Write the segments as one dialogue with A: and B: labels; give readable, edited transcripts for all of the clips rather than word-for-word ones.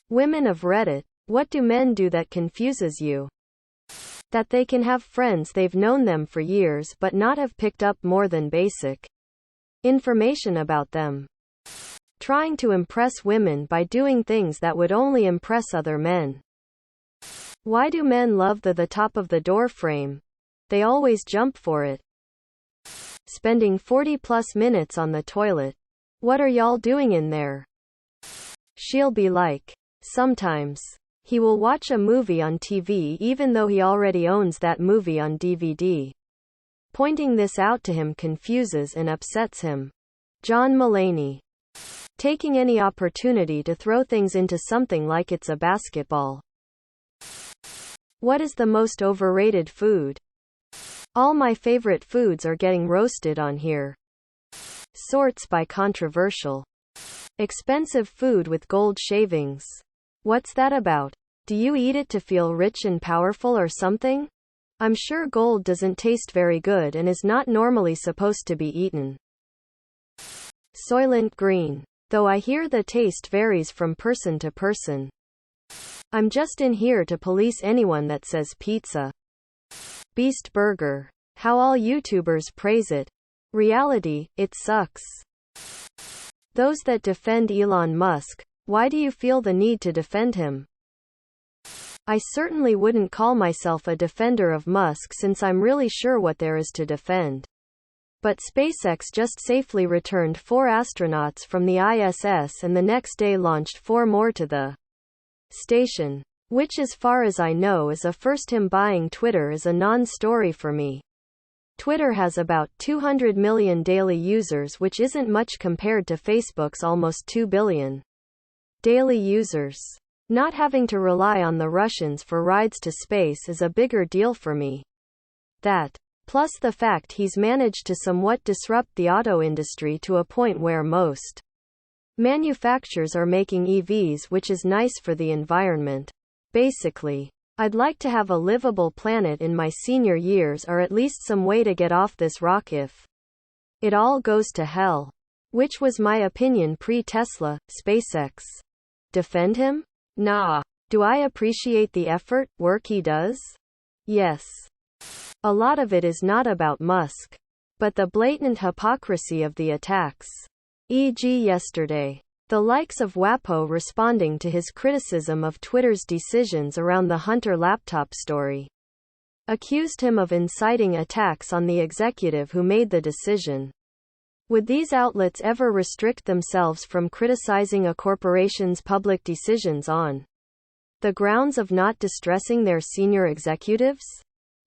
A: Women of Reddit, what do men do that confuses you? That they can have friends they've known them for years but not have picked up more than basic information about them. Trying to impress women by doing things that would only impress other men. Why do men love the top of the door frame? They always jump for it. Spending 40+ minutes on the toilet. What are y'all doing in there? She'll be like. Sometimes. He will watch a movie on TV even though he already owns that movie on DVD. Pointing this out to him confuses and upsets him. John Mulaney. Taking any opportunity to throw things into something like it's a basketball. What is the most overrated food? All my favorite foods are getting roasted on here. Sorts by controversial. Expensive food with gold shavings. What's that about? Do you eat it to feel rich and powerful or something? I'm sure gold doesn't taste very good and is not normally supposed to be eaten. Soylent Green. Though I hear the taste varies from person to person. I'm just in here to police anyone that says pizza. Beast Burger. How all YouTubers praise it. Reality, it sucks. Those that defend Elon Musk, why do you feel the need to defend him? I certainly wouldn't call myself a defender of Musk since I'm really sure what there is to defend. But SpaceX just safely returned 4 astronauts from the ISS and the next day launched 4 more to the station. Which as far as I know is a first. Him buying Twitter is a non-story for me. Twitter has about 200 million daily users, which isn't much compared to Facebook's almost 2 billion daily users. Not having to rely on the Russians for rides to space is a bigger deal for me. That, plus the fact he's managed to somewhat disrupt the auto industry to a point where most manufacturers are making EVs, which is nice for the environment. Basically, I'd like to have a livable planet in my senior years, or at least some way to get off this rock if it all goes to hell. Which was my opinion pre-Tesla, SpaceX. Defend him? Nah. Do I appreciate the effort, work he does? Yes. A lot of it is not about Musk. But the blatant hypocrisy of the attacks. E.g. yesterday. The likes of WAPO responding to his criticism of Twitter's decisions around the Hunter laptop story. Accused him of inciting attacks on the executive who made the decision. Would these outlets ever restrict themselves from criticizing a corporation's public decisions on the grounds of not distressing their senior executives?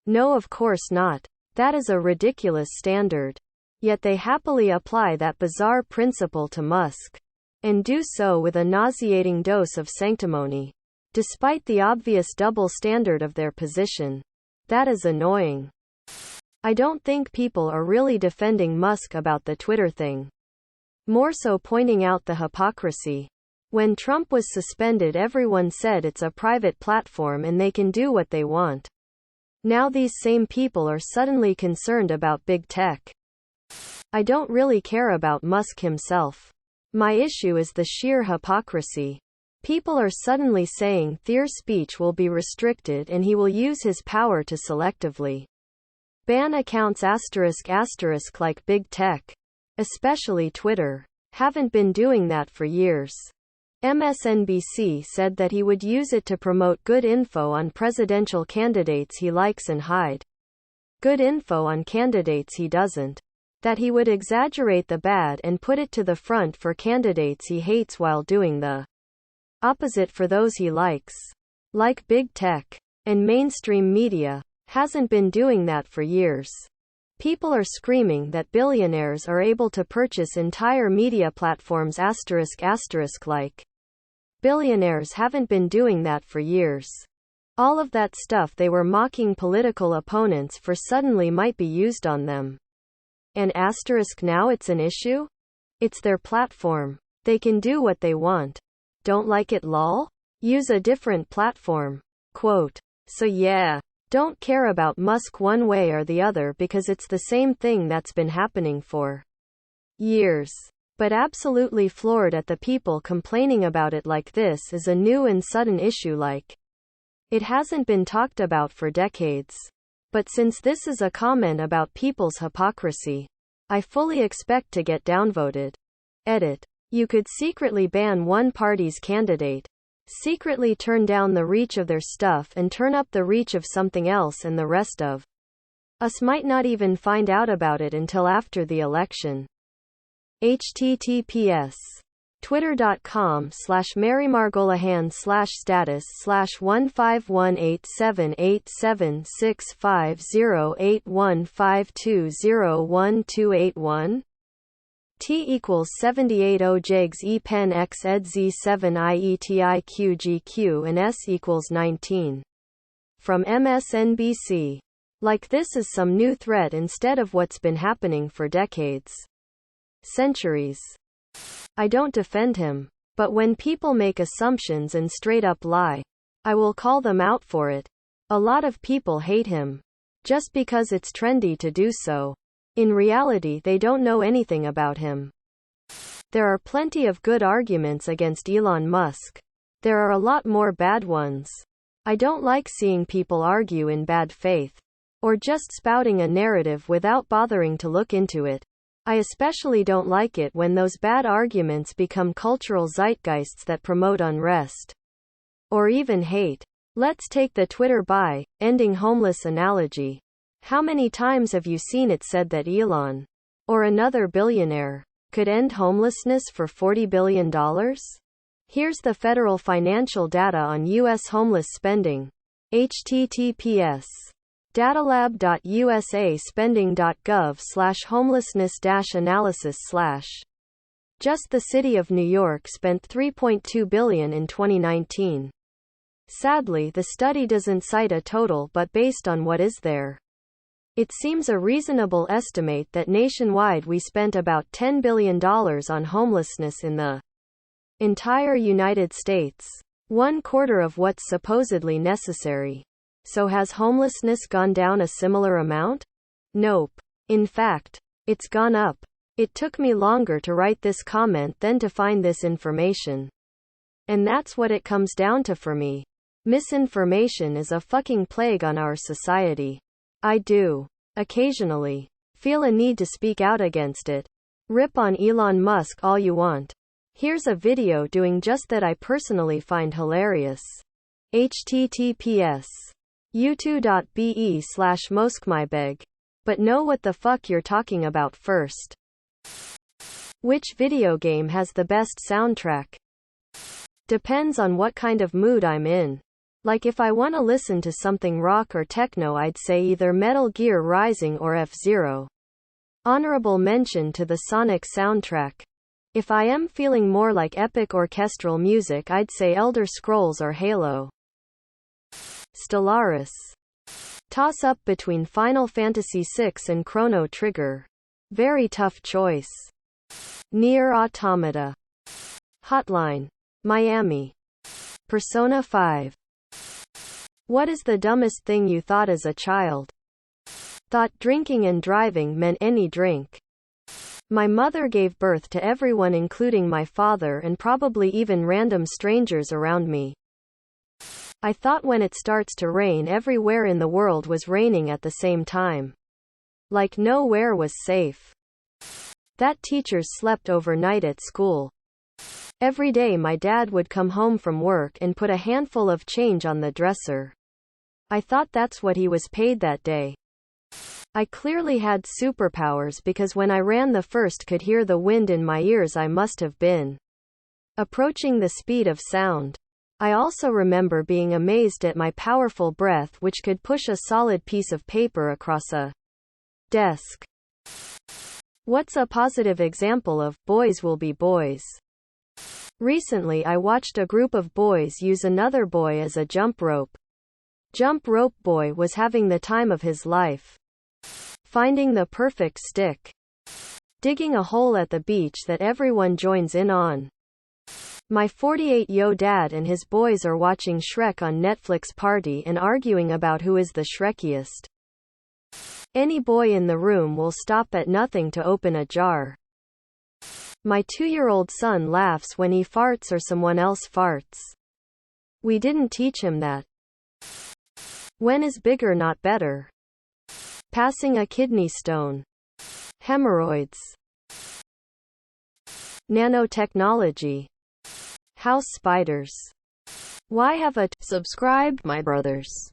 A: No, of course not. That is a ridiculous standard. Yet they happily apply that bizarre principle to Musk. And do so with a nauseating dose of sanctimony. Despite the obvious double standard of their position. That is annoying. I don't think people are really defending Musk about the Twitter thing. More so pointing out the hypocrisy. When Trump was suspended, everyone said it's a private platform and they can do what they want. Now these same people are suddenly concerned about big tech. I don't really care about Musk himself. My issue is the sheer hypocrisy. People are suddenly saying their speech will be restricted and he will use his power to selectively ban accounts *** like big tech. Especially Twitter. Haven't been doing that for years. MSNBC said that he would use it to promote good info on presidential candidates he likes and hide good info on candidates he doesn't. That he would exaggerate the bad and put it to the front for candidates he hates while doing the opposite for those he likes. Like big tech. And mainstream media. Hasn't been doing that for years. People are screaming that billionaires are able to purchase entire media platforms ** like. Billionaires haven't been doing that for years. All of that stuff they were mocking political opponents for suddenly might be used on them. And * now it's an issue? It's their platform. They can do what they want. Don't like it lol? Use a different platform. Quote. So yeah. Don't care about Musk one way or the other because it's the same thing that's been happening for years. But absolutely floored at the people complaining about it like this is a new and sudden issue like it hasn't been talked about for decades. But since this is a comment about people's hypocrisy, I fully expect to get downvoted. Edit. You could secretly ban one party's candidate, secretly turn down the reach of their stuff and turn up the reach of something else, and the rest of us might not even find out about it until after the election. https twitter.com/marymar_status/15187865081520121 T equals 78 O jegs E pen X ed Z7 IETIQGQ and S equals 19. From MSNBC. Like this is some new threat instead of what's been happening for decades. Centuries. I don't defend him. But when people make assumptions and straight up lie, I will call them out for it. A lot of people hate him. Just because it's trendy to do so. In reality, they don't know anything about him. There are plenty of good arguments against Elon Musk. There are a lot more bad ones. I don't like seeing people argue in bad faith, or just spouting a narrative without bothering to look into it. I especially don't like it when those bad arguments become cultural zeitgeists that promote unrest. Or even hate. Let's take the Twitter buy, ending homeless analogy. How many times have you seen it said that Elon, or another billionaire, could end homelessness for $40 billion? Here's the federal financial data on U.S. homeless spending. https datalab.usaspending.gov/homelessness-analysis/ Just the city of New York spent $3.2 billion in 2019. Sadly, the study doesn't cite a total, but based on what is there, it seems a reasonable estimate that nationwide we spent about $10 billion on homelessness in the entire United States. 1/4 of what's supposedly necessary. So has homelessness gone down a similar amount? Nope. In fact, it's gone up. It took me longer to write this comment than to find this information. And that's what it comes down to for me. Misinformation is a fucking plague on our society. I do, occasionally, feel a need to speak out against it. Rip on Elon Musk all you want. Here's a video doing just that I personally find hilarious. https u2.be/moskmybeg. But know what the fuck you're talking about first. Which video game has the best soundtrack? Depends on what kind of mood I'm in. Like if I want to listen to something rock or techno, I'd say either Metal Gear Rising or F-Zero. Honorable mention to the Sonic soundtrack. If I am feeling more like epic orchestral music, I'd say Elder Scrolls or Halo. Stellaris. Toss up between Final Fantasy VI and Chrono Trigger. Very tough choice. Nier Automata. Hotline Miami. Persona 5. What is the dumbest thing you thought as a child? Thought drinking and driving meant any drink. My mother gave birth to everyone, including my father and probably even random strangers around me. I thought when it starts to rain everywhere in the world was raining at the same time. Like nowhere was safe. That teachers slept overnight at school. Every day my dad would come home from work and put a handful of change on the dresser. I thought that's what he was paid that day. I clearly had superpowers because when I ran the first could hear the wind in my ears. I must have been approaching the speed of sound. I also remember being amazed at my powerful breath, which could push a solid piece of paper across a desk. What's a positive example of boys will be boys? Recently I watched a group of boys use another boy as a jump rope. Jump rope boy was having the time of his life. Finding the perfect stick. Digging a hole at the beach that everyone joins in on. My 48-year-old dad and his boys are watching Shrek on Netflix Party and arguing about who is the Shrekiest. Any boy in the room will stop at nothing to open a jar. My 2-year-old son laughs when he farts or someone else farts. We didn't teach him that. When is bigger not better? Passing a kidney stone. Hemorrhoids. Nanotechnology. House spiders. Why have a subscribed, my brothers?